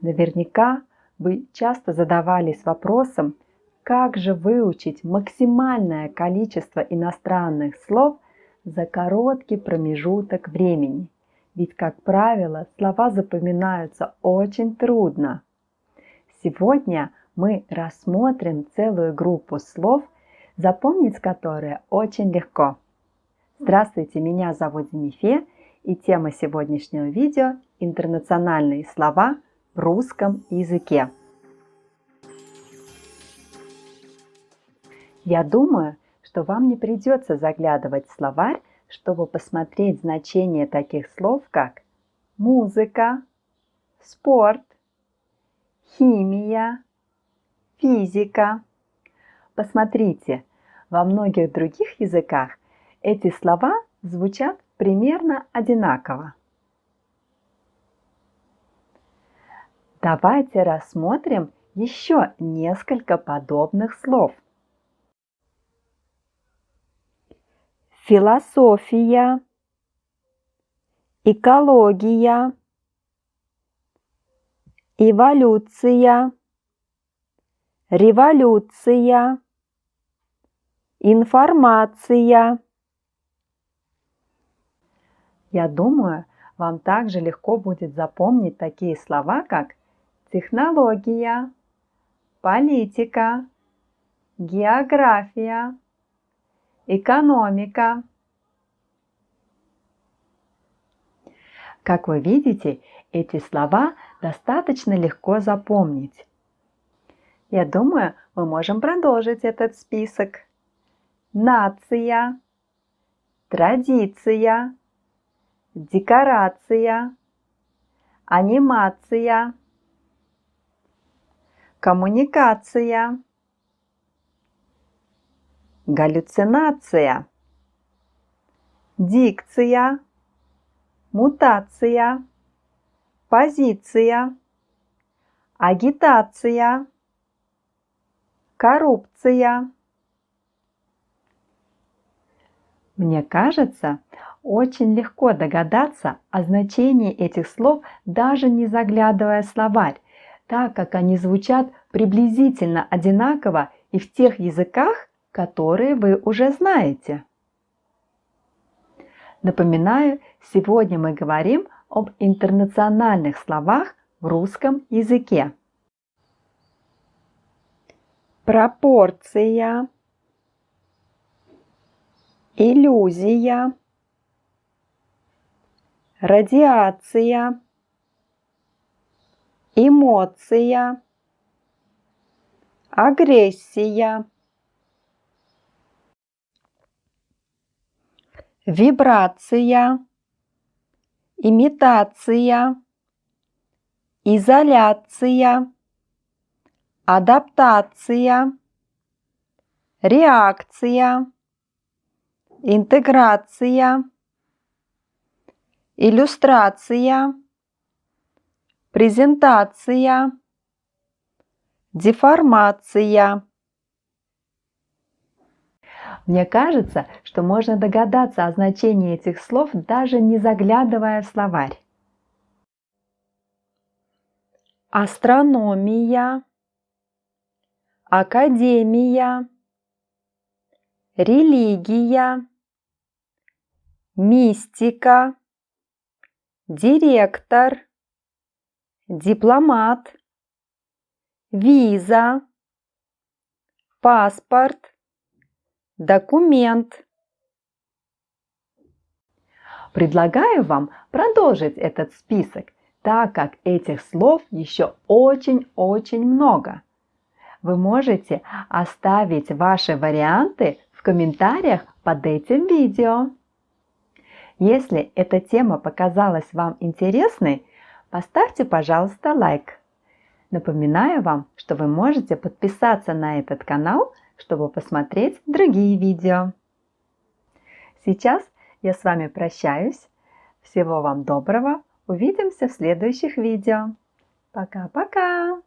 Наверняка вы часто задавались вопросом, как же выучить максимальное количество иностранных слов за короткий промежуток времени. Ведь, как правило, слова запоминаются очень трудно. Сегодня мы рассмотрим целую группу слов, запомнить которые очень легко. Здравствуйте, меня зовут Зинифе, и тема сегодняшнего видео – интернациональные слова в русском языке. Я думаю, что вам не придется заглядывать в словарь, чтобы посмотреть значение таких слов, как музыка, спорт, химия, физика. Посмотрите, во многих других языках эти слова звучат примерно одинаково. Давайте рассмотрим еще несколько подобных слов. Философия, экология, эволюция, революция, информация. Я думаю, вам также легко будет запомнить такие слова, как технология, политика, география, экономика. Как вы видите, эти слова достаточно легко запомнить. Я думаю, мы можем продолжить этот список. Нация, традиция, декорация, анимация, коммуникация, галлюцинация, дикция, мутация, позиция, агитация, коррупция. Мне кажется, очень легко догадаться о значении этих слов, даже не заглядывая в словарь, так как они звучат приблизительно одинаково и в тех языках, которые вы уже знаете. Напоминаю, сегодня мы говорим об интернациональных словах в русском языке. Пропорция, иллюзия, радиация, эмоция, агрессия, вибрация, имитация, изоляция, адаптация, реакция, интеграция, иллюстрация, презентация, деформация. Мне кажется, что можно догадаться о значении этих слов, даже не заглядывая в словарь. Астрономия, академия, религия, мистика, директор, дипломат, виза, паспорт, документ. Предлагаю вам продолжить этот список, так как этих слов еще очень-очень много. Вы можете оставить ваши варианты в комментариях под этим видео. Если эта тема показалась вам интересной, поставьте, пожалуйста, лайк. Напоминаю вам, что вы можете подписаться на этот канал, чтобы посмотреть другие видео. Сейчас я с вами прощаюсь. Всего вам доброго. Увидимся в следующих видео. Пока-пока!